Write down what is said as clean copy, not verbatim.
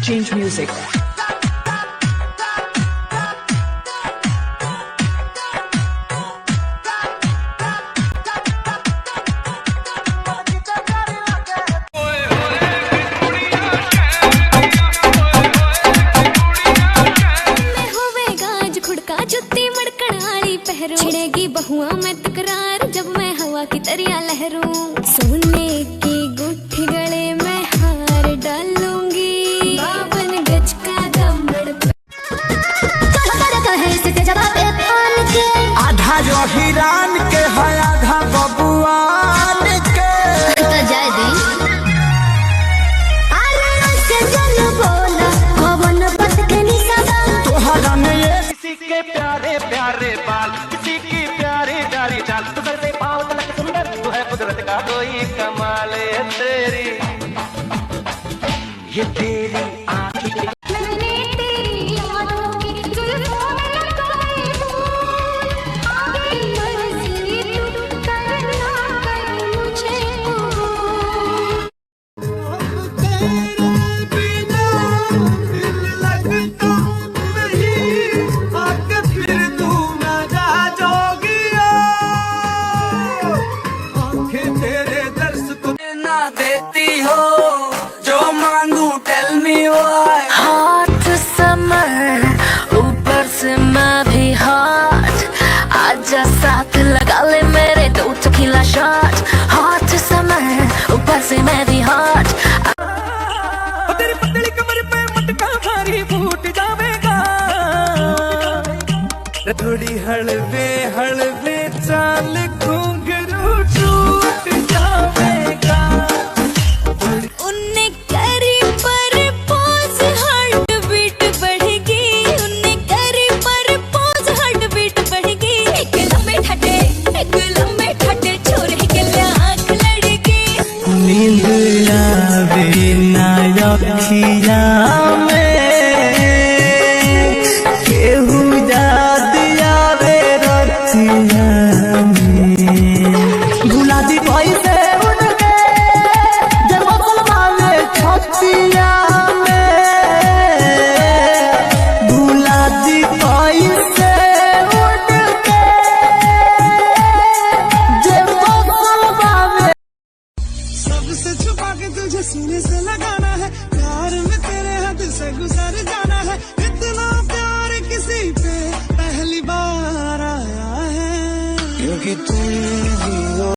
Change music. छिड़ेगी बहुआ में तकरार जब मैं हवा की तरिया लहरूं। सोने की गुट्ठी गले में हार डालूंगी। 52 गज का दमड़ आधा जो हिरान के है आधा बबुआन के तो जाए दी। तोहरा ने ये किसी के प्यारे प्यारे बाल, किसी की प्यारी प्यारी चाल, तू करते पाँव तलक सुंदर, तू है कुदरत का कोई कमाल। ये तेरी आँखें देती हो जो मांगू टेल मी व्हाई। हॉट समर ऊपर से मैं भी हॉट, आजा साथ लगा ले मेरे 2 टकीला शॉट। हॉट समर ऊपर से मैं भी हॉट। तेरी पतली कमर पे मटका भारी फूट जावेगा। थोड़ी हलवे हलवे चाल घुंघरू टूट जावेगा। उन्हें करी पर पोज हार्ट बीट बढ़ेगी। उन्हें करी पर पोज हार्ट बीट बढ़ेगी। एक लंबे ठटे छोरे के लिए आँख लड़की। नींद आवे ना अखिया में, केहू याद आवे रतिया में। भुला दी पैसे उनके जब वाले छतिया में। भुला दी पैसे उनके जब वाले। सबसे छुपा के तुझे सीने से लगाना है। प्यार में तेरे हद से गुजर जाना है। इतना प्यार किसी पे पहली बार आया है, क्योंकि तुम ही हो।